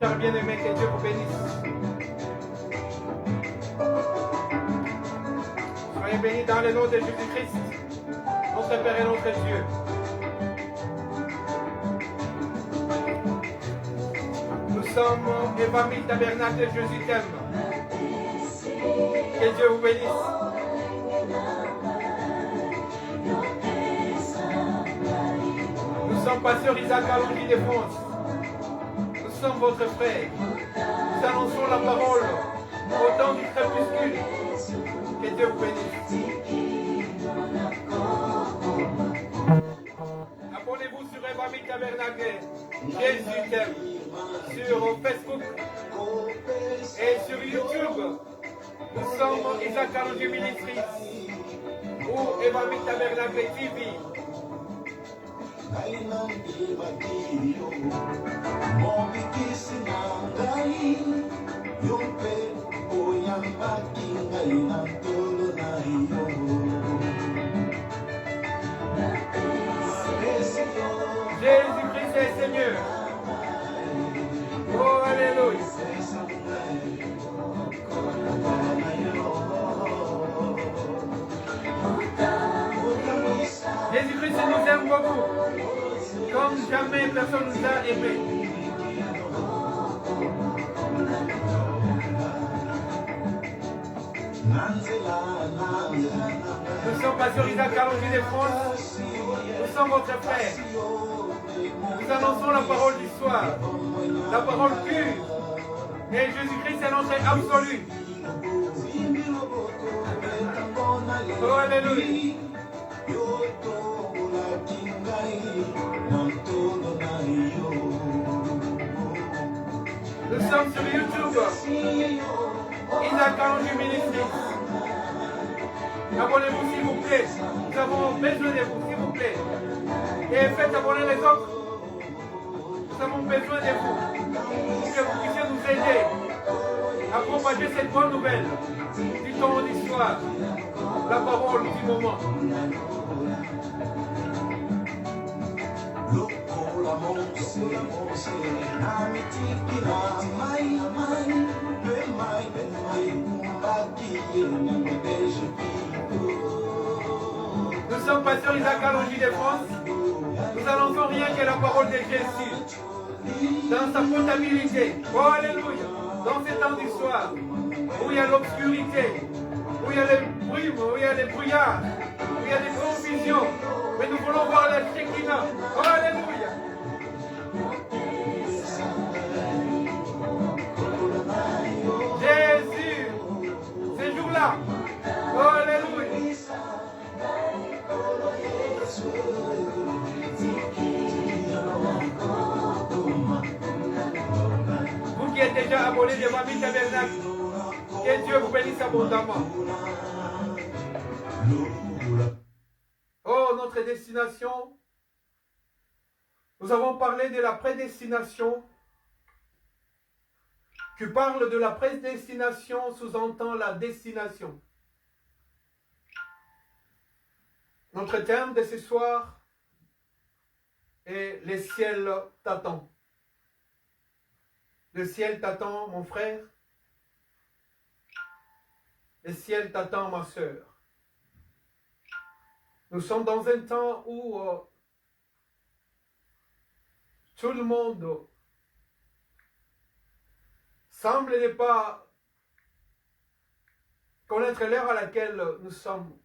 Cher bien-aimé, que Dieu vous bénisse. Soyez bénis dans le nom de Jésus-Christ, notre Père et notre Dieu. Nous sommes Évangile Tabernacle, Jésus t'aime. Que Dieu vous bénisse. Nous sommes pasteurs Isaac Alongi de France. Nous sommes votre frère. Nous annonçons la parole au temps du crépuscule. Que Dieu vous bénisse. Abonnez-vous sur Évangile Tabernacle, Jésus t'aime. Sur Facebook et sur YouTube. Nous sommes Isaac Alongi Ministries ou Évangile Tabernacle TV. Jésus-Christ est Seigneur. Oh, alléluia. Jésus-Christ nous aime beaucoup. Comme jamais personne nous a aimés. Nous sommes pasteurs Isaac Alongi de France. Nous sommes votre frère. Nous annonçons la parole du soir, la parole pure. Et Jésus-Christ est notre absolu. Oh, alléluia. Nous sommes sur YouTube. Isaac Alongi Ministries. Abonnez-vous s'il vous plaît. Nous avons besoin de vous, s'il vous plaît. Et faites abonner les autres. Nous avons besoin de vous. Pour que vous puissiez nous aider à propager cette bonne nouvelle du temps d'histoire. La parole du moment. Nous sommes pasteurs Isaac Alongi de France. Nous n'annonçons rien que la parole de Jésus. Dans sa potabilité. Oh, alléluia. Dans ces temps d'histoire, où il y a l'obscurité, où il y a les brumes, où il y a les brouillards, où il y a des confusions. Mais nous voulons voir la Shekinah. Oh, alléluia. Jésus, ces jours-là. Oh, alléluia. Vous qui êtes déjà abonnés de Évangile Tabernacle, que Dieu vous bénisse abondamment. Oh, notre destination. Nous avons parlé de la prédestination. Qui parle de la prédestination sous-entend la destination. Notre thème de ce soir est « Le ciel t'attend ». Le ciel t'attend, mon frère. Le ciel t'attend, ma sœur. Nous sommes dans un temps où tout le monde semble ne pas connaître l'heure à laquelle nous sommes.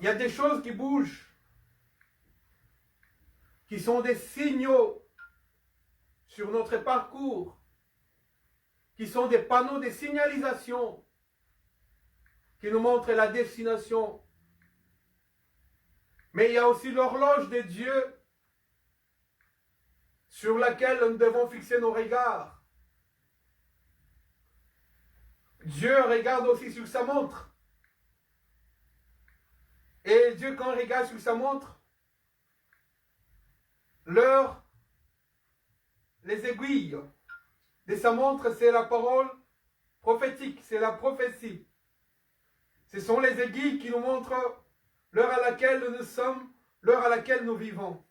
Il y a des choses qui bougent, qui sont des signaux sur notre parcours, qui sont des panneaux de signalisation qui nous montrent la destination. Mais il y a aussi l'horloge de Dieu sur laquelle nous devons fixer nos regards. Dieu regarde aussi sur sa montre. Et Dieu, quand il regarde sur sa montre, l'heure, les aiguilles de sa montre, c'est la parole prophétique, c'est la prophétie. Ce sont les aiguilles qui nous montrent l'heure à laquelle nous sommes, l'heure à laquelle nous vivons.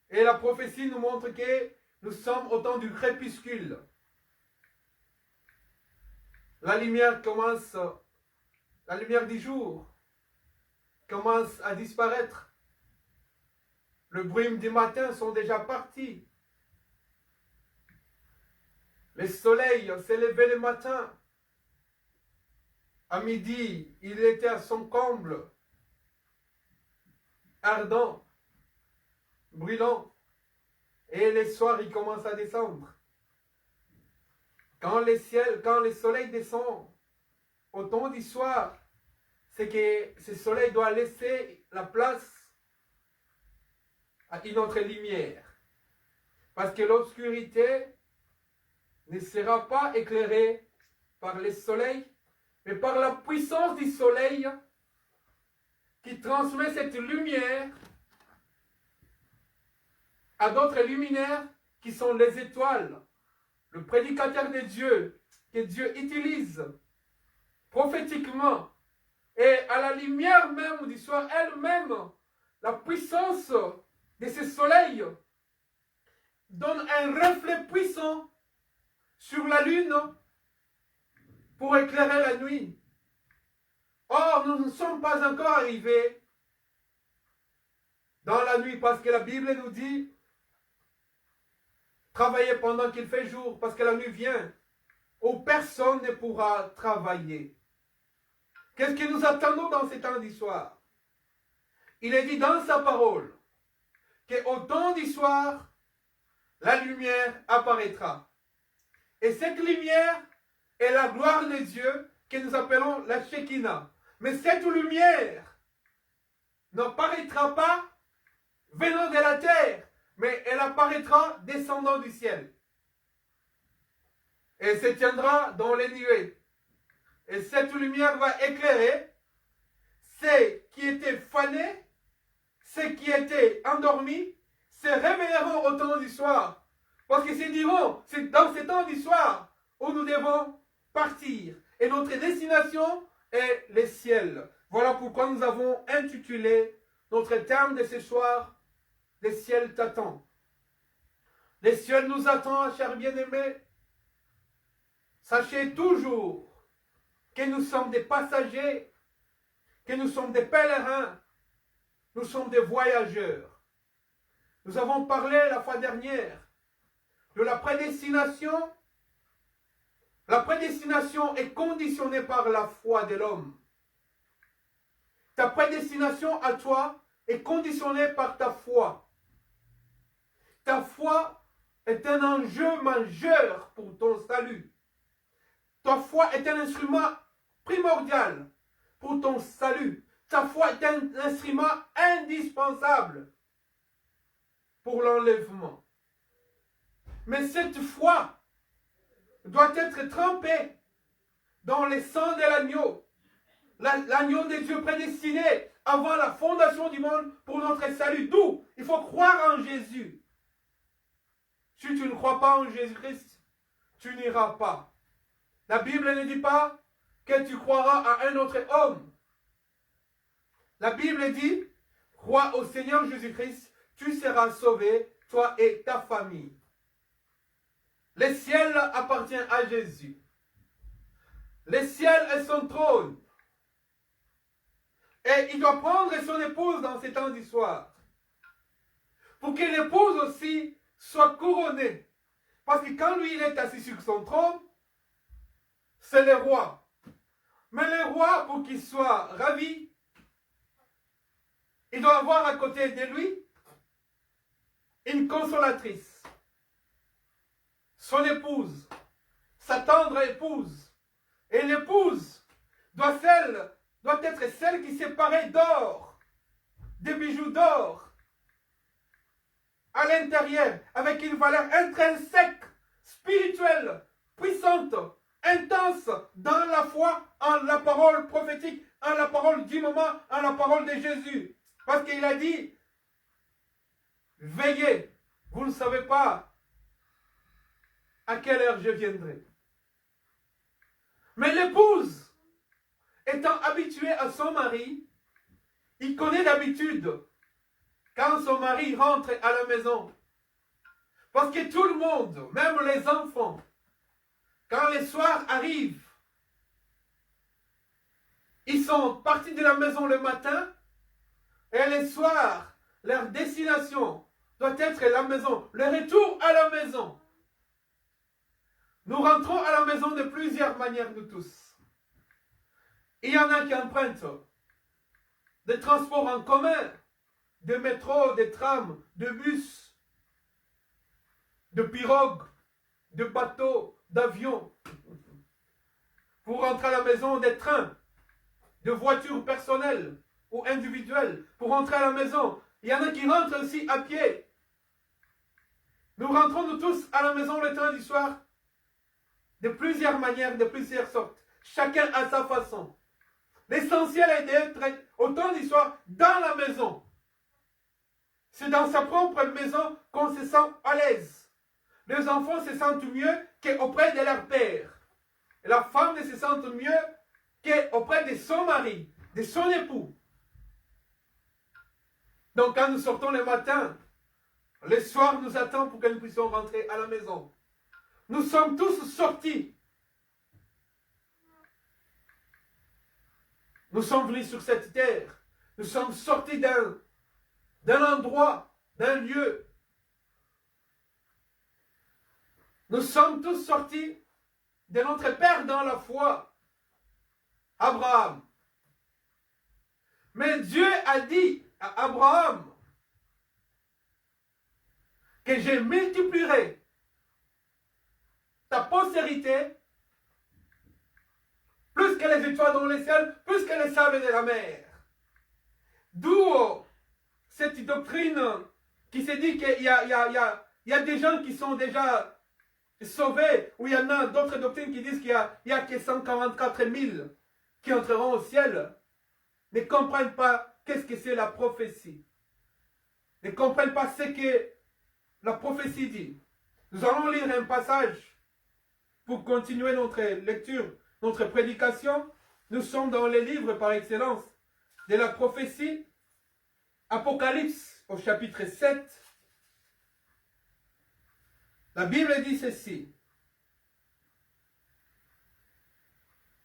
Et la prophétie nous montre que nous sommes au temps du crépuscule. La lumière du jour commence à disparaître. Le brume du matin sont déjà partis. Le soleil s'est levé le matin. À midi, il était à son comble, ardent, brûlant. Et le soir, il commence à descendre. Quand le soleil descend au temps du soir, c'est que ce soleil doit laisser la place à une autre lumière. Parce que l'obscurité ne sera pas éclairée par le soleil, mais par la puissance du soleil qui transmet cette lumière à d'autres luminaires qui sont les étoiles, le prédicateur de Dieu, que Dieu utilise prophétiquement. Et à la lumière même du soir, elle-même, la puissance de ce soleil donne un reflet puissant sur la lune pour éclairer la nuit. Or, nous ne sommes pas encore arrivés dans la nuit parce que la Bible nous dit travaillez pendant qu'il fait jour parce que la nuit vient où personne ne pourra travailler. Qu'est-ce que nous attendons dans ces temps du soir? Il est dit dans sa parole qu'au temps du soir, la lumière apparaîtra. Et cette lumière est la gloire de Dieu que nous appelons la Shekinah. Mais cette lumière n'apparaîtra pas venant de la terre, mais elle apparaîtra descendant du ciel. Et se tiendra dans les nuées. Et cette lumière va éclairer ceux qui étaient fanés, ceux qui étaient endormis, se réveilleront au temps du soir. Parce qu'ils se diront, c'est dans ce temps du soir où nous devons partir. Et notre destination est le ciel. Voilà pourquoi nous avons intitulé notre terme de ce soir, le ciel t'attend. Le ciel nous attend, chers bien-aimés. Sachez toujours que nous sommes des passagers, que nous sommes des pèlerins, nous sommes des voyageurs. Nous avons parlé la fois dernière de la prédestination. La prédestination est conditionnée par la foi de l'homme. Ta prédestination à toi est conditionnée par ta foi. Ta foi est un enjeu majeur pour ton salut. Ta foi est un instrument primordial pour ton salut. Ta foi est un instrument indispensable pour l'enlèvement. Mais cette foi doit être trempée dans le sang de l'agneau. L'agneau de Dieu prédestiné avant la fondation du monde pour notre salut. D'où il faut croire en Jésus. Si tu ne crois pas en Jésus-Christ, tu n'iras pas. La Bible ne dit pas que tu croiras à un autre homme. La Bible dit, crois au Seigneur Jésus-Christ, tu seras sauvé, toi et ta famille. Le ciel appartient à Jésus. Le ciel est son trône. Et il doit prendre son épouse dans ces temps du soir. Pour que l'épouse aussi soit couronnée. Parce que quand lui il est assis sur son trône, c'est le roi. Mais le roi, pour qu'il soit ravi, il doit avoir à côté de lui une consolatrice. Son épouse, sa tendre épouse. Et l'épouse doit être celle qui s'est parée d'or, de bijoux d'or, à l'intérieur, avec une valeur intrinsèque, spirituelle, puissante, intense, dans la foi, en la parole prophétique, en la parole du moment, en la parole de Jésus. Parce qu'il a dit, veillez, vous ne savez pas à quelle heure je viendrai. Mais l'épouse, étant habituée à son mari, il connaît d'habitude quand son mari rentre à la maison. Parce que tout le monde, même les enfants, quand les soirs arrivent, ils sont partis de la maison le matin et les soirs, leur destination doit être la maison, le retour à la maison. Nous rentrons à la maison de plusieurs manières, nous tous. Il y en a qui empruntent des transports en commun, de métro, de trams, de bus, de pirogues, de bateaux, d'avions. Pour rentrer à la maison, des trains, de voitures personnelles ou individuelles. Pour rentrer à la maison, il y en a qui rentrent aussi à pied. Nous rentrons nous tous à la maison le temps du soir de plusieurs manières, de plusieurs sortes. Chacun à sa façon. L'essentiel est d'être au temps du soir dans la maison. C'est dans sa propre maison qu'on se sent à l'aise. Les enfants se sentent mieux qu'auprès de leur père. Et la femme ne se sent mieux qu'auprès de son mari, de son époux. Donc quand nous sortons le matin, le soir nous attend pour que nous puissions rentrer à la maison. Nous sommes tous sortis. Nous sommes venus sur cette terre. Nous sommes sortis d'un endroit, d'un lieu. Nous sommes tous sortis de notre Père dans la foi, Abraham. Mais Dieu a dit à Abraham que je multiplierai ta postérité plus que les étoiles dans les ciels, plus que les sables de la mer. D'où cette doctrine qui se dit qu'il y a des gens qui sont déjà sauvés, ou il y en a d'autres doctrines qui disent qu'il y a que 144 000 qui entreront au ciel, ne comprennent pas qu'est-ce que c'est la prophétie. Ne comprennent pas ce que la prophétie dit. Nous allons lire un passage pour continuer notre lecture, notre prédication. Nous sommes dans les livres par excellence de la prophétie, Apocalypse au chapitre 7. La Bible dit ceci.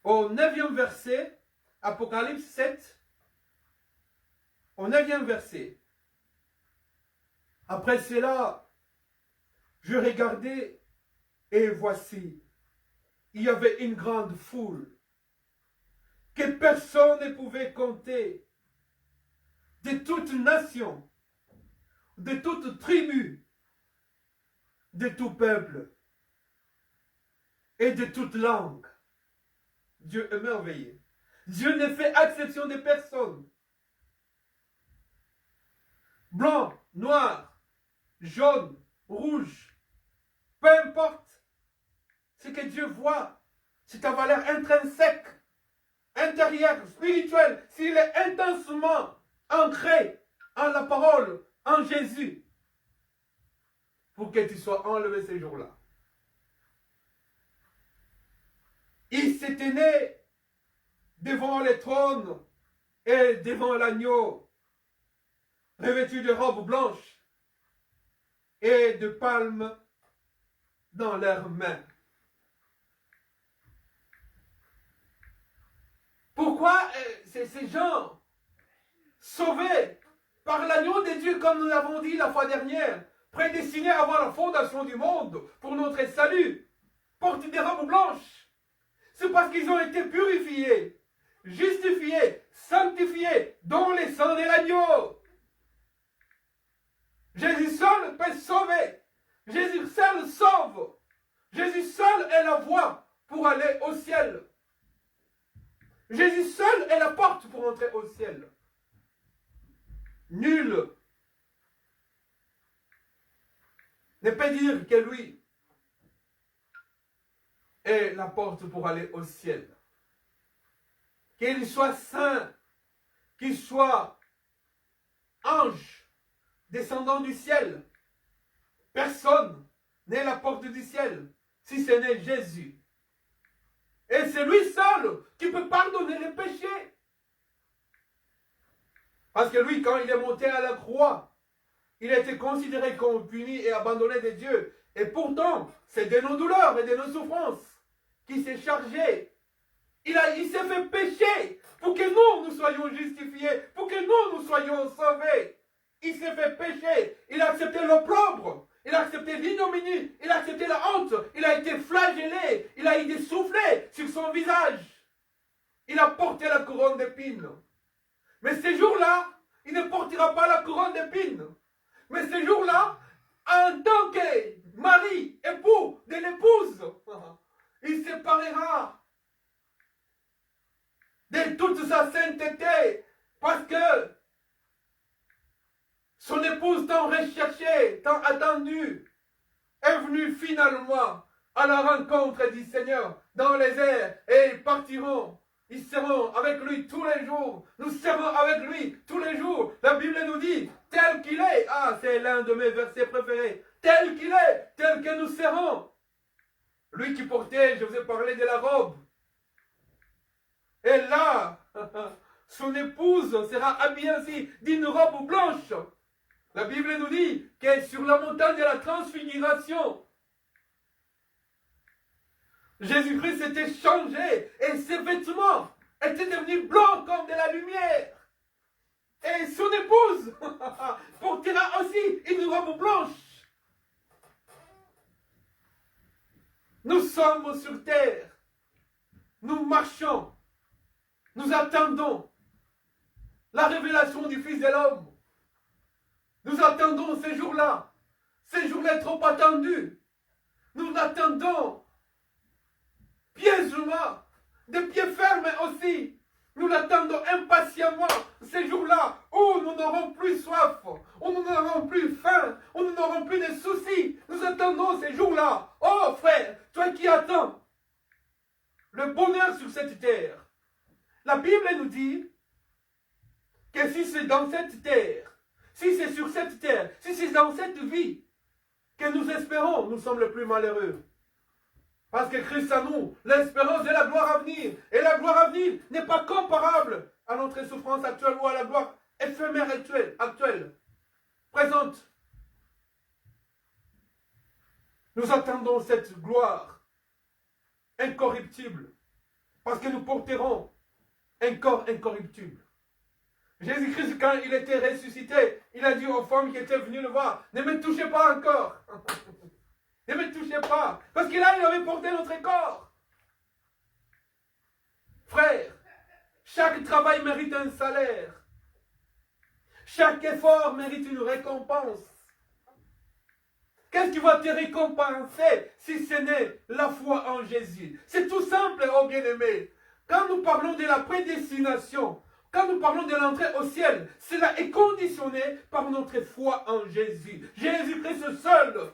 Au 9e verset, Apocalypse 7, au 9e verset. Après cela, je regardais et voici, il y avait une grande foule que personne ne pouvait compter, de toute nation, de toute tribu, de tout peuple et de toute langue. Dieu est merveilleux. Dieu ne fait exception de personne. Blanc, noir, jaune, rouge, peu importe ce que Dieu voit, c'est ta valeur intrinsèque, intérieure, spirituelle, s'il est intensement ancré en la parole, en Jésus, pour que tu sois enlevé ces jours-là. Il s'est tenu devant le trône et devant l'agneau, revêtu de robes blanches et de palmes dans leurs mains. Pourquoi ces gens sauvés par l'agneau de Dieu, comme nous l'avons dit la fois dernière, prédestinés avant la fondation du monde pour notre salut, portent des robes blanches? C'est parce qu'ils ont été purifiés, justifiés, sanctifiés dans le sang de l'agneau. Jésus seul peut sauver. Jésus seul sauve. Jésus seul est la voie pour aller au ciel. Jésus seul est la porte pour entrer au ciel. Nul ne peut dire que lui est la porte pour aller au ciel. Qu'il soit saint, qu'il soit ange, descendant du ciel. Personne n'est la porte du ciel, si ce n'est Jésus. Et c'est lui seul qui peut pardonner les péchés. Parce que lui, quand il est monté à la croix, il a été considéré comme puni et abandonné de Dieu. Et pourtant, c'est de nos douleurs et de nos souffrances qu'il s'est chargé. Il s'est fait pécher pour que nous soyons justifiés, pour que nous soyons sauvés. Il s'est fait pécher. Il a accepté l'opprobre. Il a accepté l'ignominie. Il a accepté la honte. Il a été flagellé. Il a été soufflé sur son visage. Il a porté la couronne d'épines. Mais ce jour-là, il ne portera pas la couronne d'épines. Mais ce jour-là, en tant que mari, époux de l'épouse, il séparera de toute sa sainteté parce que son épouse tant recherchée, tant attendue, est venue finalement à la rencontre du Seigneur dans les airs et ils partiront. Ils seront avec lui tous les jours. Nous serons avec lui tous les jours. La Bible nous dit, tel qu'il est. Ah, c'est l'un de mes versets préférés. Tel qu'il est, tel que nous serons. Lui qui portait, je vous ai parlé de la robe. Et là, son épouse sera habillée ainsi d'une robe blanche. La Bible nous dit qu'elle est sur la montagne de la transfiguration. Jésus-Christ s'était changé et ses vêtements étaient devenus blancs comme de la lumière. Et son épouse portera aussi une robe blanche. Nous sommes sur terre. Nous marchons. Nous attendons la révélation du Fils de l'homme. Nous attendons ces jours-là. Ces jours-là trop attendus. Nous attendons piègement, de pied ferme aussi. Nous l'attendons impatiemment, ces jours-là où nous n'aurons plus soif, où nous n'aurons plus faim, où nous n'aurons plus de soucis. Nous attendons ces jours-là. Oh frère, toi qui attends le bonheur sur cette terre. La Bible nous dit que si c'est dans cette terre, si c'est sur cette terre, si c'est dans cette vie que nous espérons, nous sommes les plus malheureux. Parce que Christ à nous, l'espérance de la gloire à venir. Et la gloire à venir n'est pas comparable à notre souffrance actuelle ou à la gloire éphémère actuelle, présente. Nous attendons cette gloire incorruptible. Parce que nous porterons un corps incorruptible. Jésus-Christ, quand il était ressuscité, il a dit aux femmes qui étaient venues le voir, ne me touchez pas encore. Ne me touchez pas. Parce que là, il avait porté notre corps. Frère, chaque travail mérite un salaire. Chaque effort mérite une récompense. Qu'est-ce qui va te récompenser si ce n'est la foi en Jésus? C'est tout simple, oh bien-aimé. Quand nous parlons de la prédestination, quand nous parlons de l'entrée au ciel, cela est conditionné par notre foi en Jésus. Jésus-Christ seul.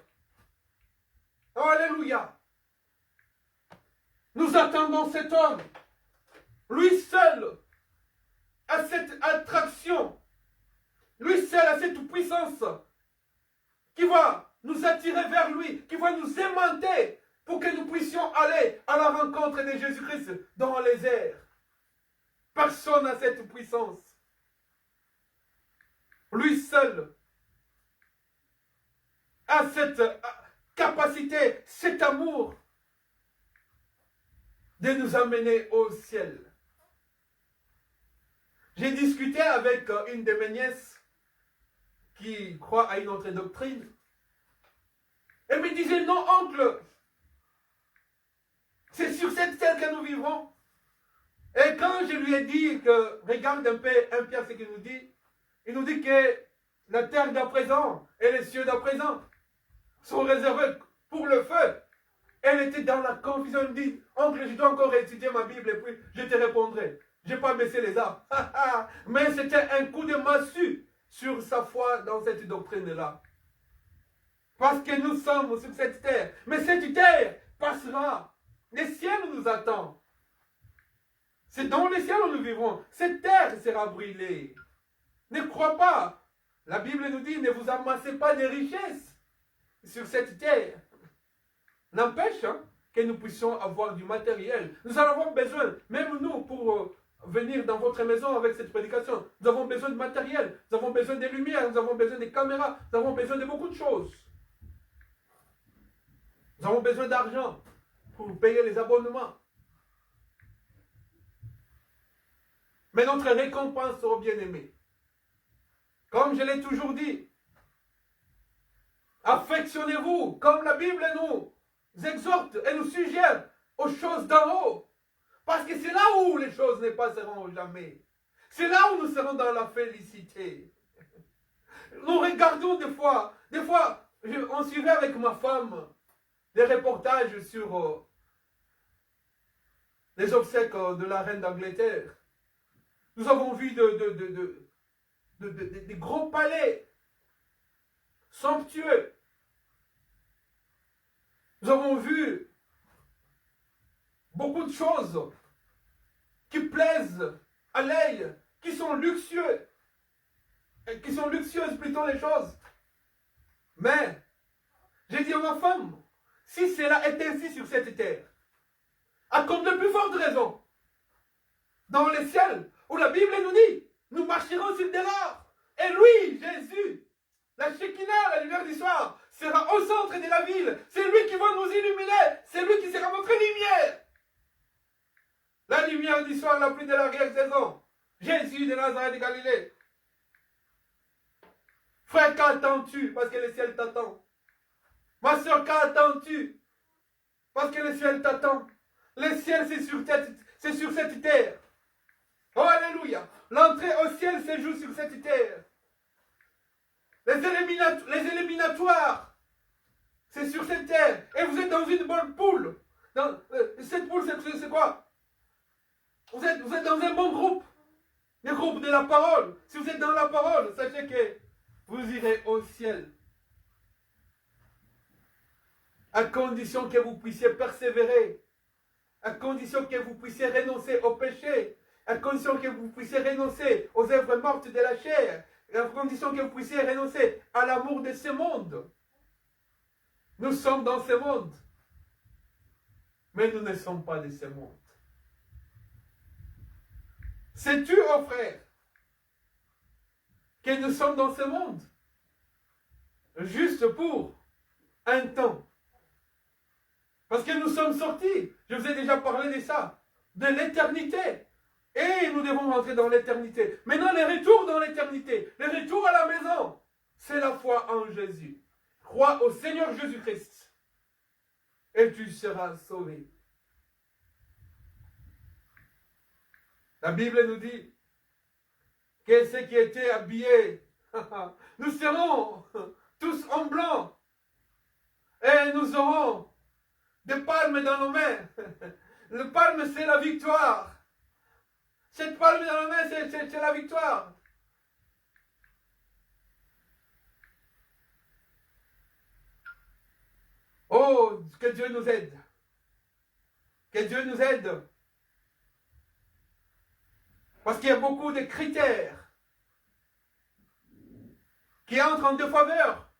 Alléluia. Nous attendons cet homme. Lui seul a cette attraction. Lui seul a cette puissance qui va nous attirer vers lui, qui va nous aimanter pour que nous puissions aller à la rencontre de Jésus-Christ dans les airs. Personne n'a cette puissance. Lui seul a cette capacité, cet amour de nous amener au ciel. J'ai discuté avec une de mes nièces qui croit à une autre doctrine. Elle me disait, non oncle, c'est sur cette terre que nous vivrons. Et quand je lui ai dit que, regarde un peu 1 Pierre ce qu'il nous dit, il nous dit que la terre d'à présent et les cieux d'à présent sont réservés pour le feu. Elle était dans la confusion. Elle me dit, oncle, je dois encore étudier ma Bible et puis je te répondrai. Je n'ai pas baissé les armes. Mais c'était un coup de massue sur sa foi dans cette doctrine-là. Parce que nous sommes sur cette terre. Mais cette terre passera. Le ciel nous attend. C'est dans le ciel où nous vivrons. Cette terre sera brûlée. Ne crois pas. La Bible nous dit, ne vous amassez pas de richesses sur cette terre. N'empêche que nous puissions avoir du matériel. Nous en avons besoin, même nous, pour venir dans votre maison avec cette prédication. Nous avons besoin de matériel, nous avons besoin des lumières, nous avons besoin des caméras, nous avons besoin de beaucoup de choses. Nous avons besoin d'argent pour payer les abonnements. Mais notre récompense sera bien-aimée. Comme je l'ai toujours dit, affectionnez-vous, comme la Bible nous exhorte et nous suggère aux choses d'en haut. Parce que c'est là où les choses ne passeront jamais. C'est là où nous serons dans la félicité. Nous regardons des fois, on suivait avec ma femme des reportages sur les obsèques de la reine d'Angleterre. Nous avons vu des gros palais somptueux. Nous avons vu beaucoup de choses qui plaisent à l'œil, qui sont luxueux, qui sont luxueuses plutôt les choses. Mais, j'ai dit à ma femme, si cela est ainsi sur cette terre, à compte de plus forte raison, dans les ciels, où la Bible nous dit, nous marcherons sur de l'or. Et lui, Jésus, la Shekinah, la lumière du soir, sera au centre de la ville. C'est lui qui va nous illuminer. C'est lui qui sera notre lumière. La lumière du soir, la pluie de l'arrière-saison. Jésus de Nazareth de Galilée. Frère, qu'attends-tu? Parce que le ciel t'attend. Ma soeur, qu'attends-tu? Parce que le ciel t'attend. Le ciel, c'est sur cette terre. Oh, alléluia. L'entrée au ciel se joue sur cette terre. Les éliminatoires, c'est sur cette terre. Et vous êtes dans une bonne poule. Cette poule, c'est quoi? Vous êtes dans un bon groupe. Le groupe de la parole. Si vous êtes dans la parole, sachez que vous irez au ciel. À condition que vous puissiez persévérer. À condition que vous puissiez renoncer au péché. À condition que vous puissiez renoncer aux œuvres mortes de la chair. À condition que vous puissiez renoncer à l'amour de ce monde. Nous sommes dans ce monde. Mais nous ne sommes pas de ce monde. Sais-tu, oh frère, que nous sommes dans ce monde juste pour un temps? Parce que nous sommes sortis, je vous ai déjà parlé de ça, de l'éternité. Et nous devons rentrer dans l'éternité. Maintenant, le retour dans l'éternité, le retour à la maison, c'est la foi en Jésus. Crois au Seigneur Jésus-Christ et tu seras sauvé. La Bible nous dit que ceux qui étaient habillés, nous serons tous en blanc et nous aurons des palmes dans nos mains. Le palme, c'est la victoire. Cette palme dans la main, c'est la victoire. Oh, que Dieu nous aide. Que Dieu nous aide. Parce qu'il y a beaucoup de critères qui entrent en défaveur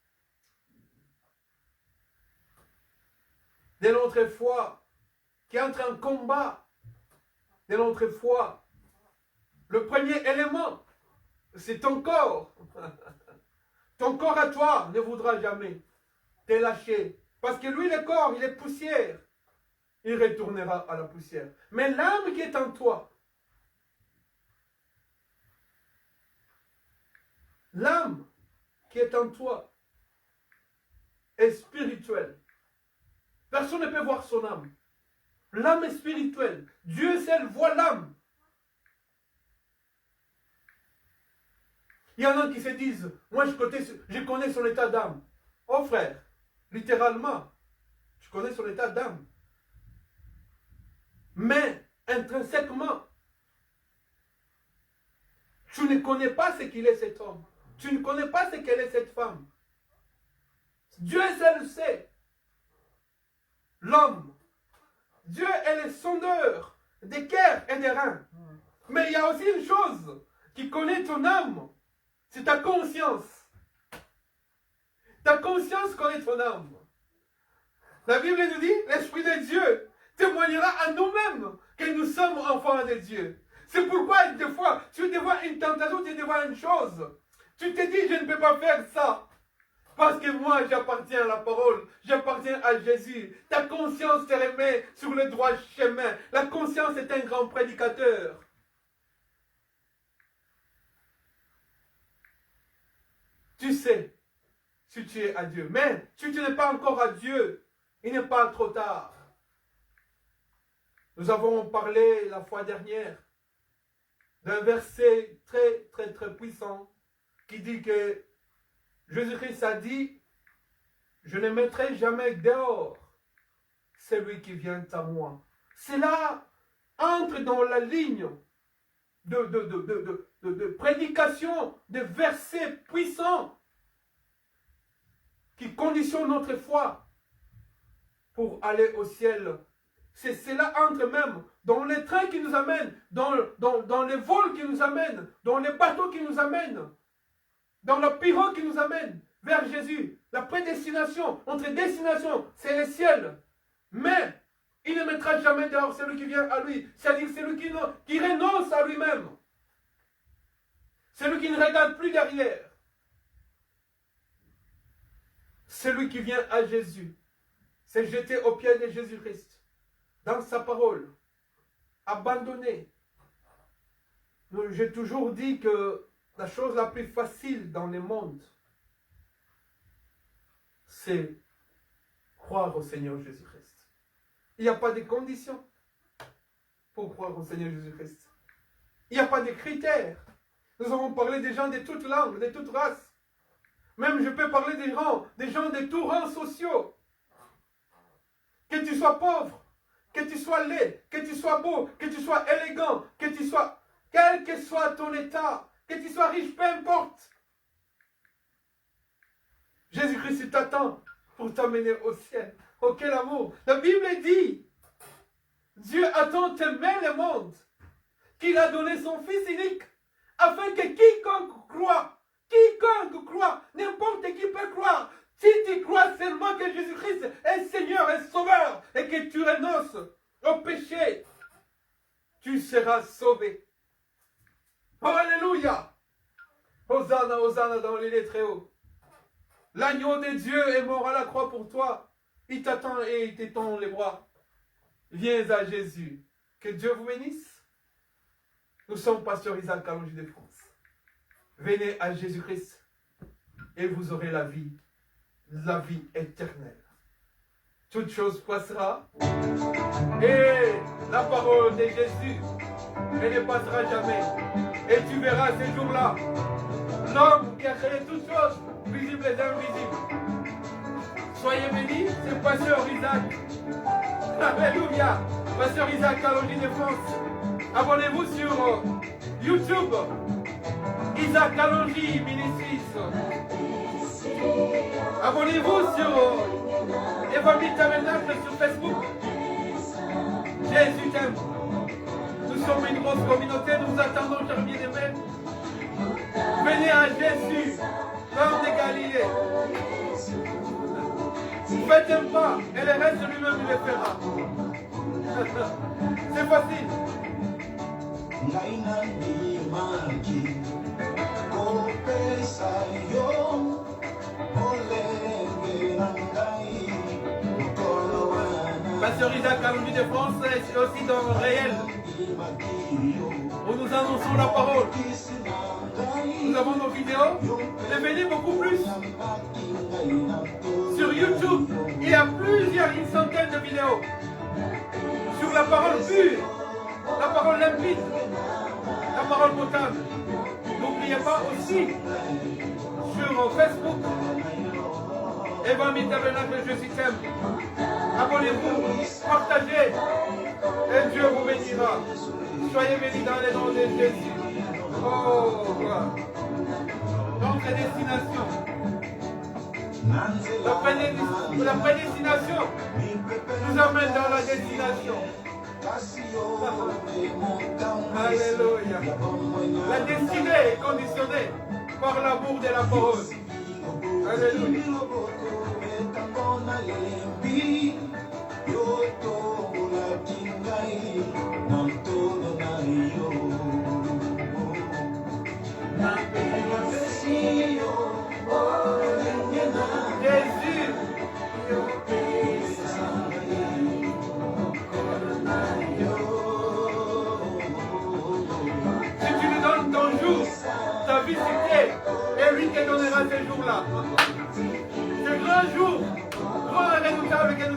de notre foi, qui entrent en combat de notre foi. Le premier élément, c'est ton corps. Ton corps à toi ne voudra jamais te lâcher. Parce que lui, le corps, il est poussière. Il retournera à la poussière. Mais l'âme qui est en toi, l'âme qui est en toi est spirituelle. Personne ne peut voir son âme. L'âme est spirituelle. Dieu seul voit l'âme. Il y en a qui se disent, moi je connais son état d'âme. Oh frère, littéralement, je connais son état d'âme. Mais intrinsèquement, tu ne connais pas ce qu'il est cet homme. Tu ne connais pas ce qu'elle est cette femme. Dieu seul sait. L'homme. Dieu est le sondeur des cœurs et des reins. Mais il y a aussi une chose qui connaît ton âme. C'est ta conscience. Ta conscience connaît ton âme. La Bible nous dit, l'Esprit de Dieu témoignera à nous-mêmes que nous sommes enfants de Dieu. C'est pourquoi des fois, tu es devant une tentation, tu es devant une chose. Tu te dis, je ne peux pas faire ça. Parce que moi, j'appartiens à la parole. J'appartiens à Jésus. Ta conscience te remet sur le droit chemin. La conscience est un grand prédicateur. Tu sais, si tu es à Dieu. Mais si tu n'es pas encore à Dieu, il n'est pas trop tard. Nous avons parlé la fois dernière d'un verset très, très, très puissant qui dit que Jésus-Christ a dit, je ne mettrai jamais dehors celui qui vient à moi. Cela entre dans la ligne de prédication, de versets puissants qui conditionnent notre foi pour aller au ciel. C'est cela entre même dans les trains qui nous amènent, dans les vols qui nous amènent, dans les bateaux qui nous amènent, dans le pirogue qui nous amène vers Jésus. La prédestination, notre destination, c'est le ciel. Mais il ne mettra jamais dehors celui qui vient à lui. C'est-à-dire celui qui renonce à lui-même. Celui qui ne regarde plus derrière. Celui qui vient à Jésus. C'est jeté aux pieds de Jésus-Christ. Dans sa parole. Abandonné. J'ai toujours dit que la chose la plus facile dans le monde, c'est croire au Seigneur Jésus-Christ. Il n'y a pas de conditions pour croire au Seigneur Jésus-Christ. Il n'y a pas de critères. Nous avons parlé des gens de toutes langues, de toutes races. Même je peux parler des gens de tous rangs sociaux. Que tu sois pauvre, que tu sois laid, que tu sois beau, que tu sois élégant, que tu sois... Quel que soit ton état, que tu sois riche, peu importe. Jésus-Christ t'attend pour t'amener au ciel. Oh, quel amour. La Bible dit, Dieu a tant aimé le monde qu'il a donné son Fils unique afin que quiconque croit, n'importe qui peut croire. Si tu crois seulement que Jésus-Christ est Seigneur et Sauveur et que tu renonces au péché, tu seras sauvé. Oh, alléluia. Hosanna, Hosanna dans les lieux très hauts. L'agneau de Dieu est mort à la croix pour toi. Il t'attend et il t'étend les bras. Viens à Jésus. Que Dieu vous bénisse. Nous sommes Pasteur Isaac Kalonji de France. Venez à Jésus-Christ et vous aurez la vie éternelle. Toute chose passera et la parole de Jésus, elle ne passera jamais. Et tu verras ces jours-là l'homme qui a créé toutes choses, visibles et invisibles. Soyez bénis, c'est Pasteur Isaac. Alléluia. Pasteur Isaac Kalonji de France. Abonnez-vous sur YouTube. Isaac Kalonji Ministries. Abonnez-vous sur Évangile Tabernacle sur Facebook. Jésus t'aime. Nous sommes une grosse communauté, nous vous attendons, chers bien-aimés. Venez à Jésus, l'homme de Galilée. Faites un pas, et le reste lui-même il le fera. C'est facile. Pasteur Isaac Kalonji de France, c'est aussi dans le réel où nous annonçons la parole. Nous avons nos vidéos, devenez beaucoup plus. Sur YouTube, il y a une centaine de vidéos sur la parole pure, la parole limpide, la parole potable. N'oubliez pas aussi sur Facebook, Évangile Tabernacle, Jésus t'aime. Abonnez-vous, partagez, et Dieu vous bénira. Soyez bénis dans les noms de Jésus. Oh, voilà. Notre destination. La prédestination nous amène dans la destination. Alléluia. La destinée est conditionnée par l'amour de la parole. Alléluia.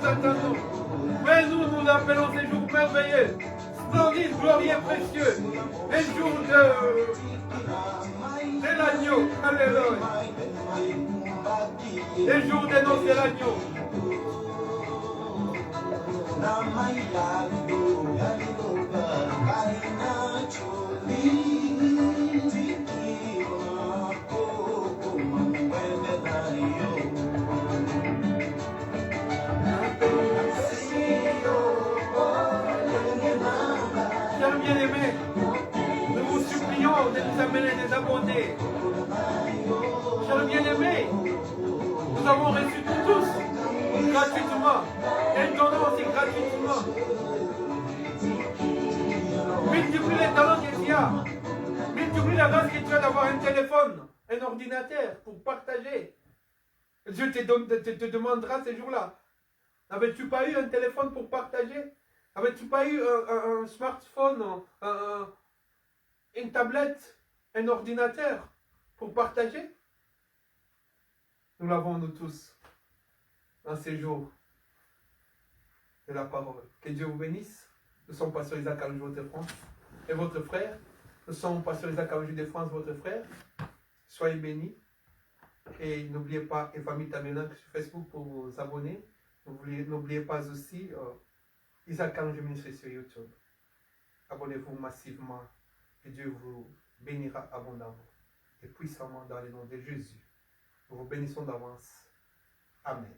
nous attendons. Mais nous appelons ces jours merveilleux, splendides, glorieux, précieux. Les jours de l'agneau. Alléluia. Les jours des noces de l'agneau. Chers bien-aimés, nous vous supplions de nous amener des abonnés. Chers bien-aimés, nous avons reçu tous gratuitement et nous donnons aussi gratuitement. Multiplie les talents qu'il y a. Multiplie la grâce que tu as d'avoir un téléphone, un ordinateur pour partager. Dieu te demandera ces jours-là. N'avais-tu pas eu un téléphone pour partager? N'avais-tu pas eu un smartphone, une tablette, un ordinateur pour partager? Nous l'avons nous tous dans ces jours de la parole. Que Dieu vous bénisse. Nous sommes Pasteur Isaac Alouji de France et votre frère. Nous sommes Pasteur Isaac Alouji de France, votre frère. Soyez bénis. Et n'oubliez pas Famille Tabernacle sur Facebook pour vous abonner. N'oubliez pas aussi Isaac Alouji Ministry sur YouTube. Abonnez-vous massivement et Dieu vous bénira abondamment et puissamment dans le nom de Jésus. Nous vous bénissons d'avance. Amen.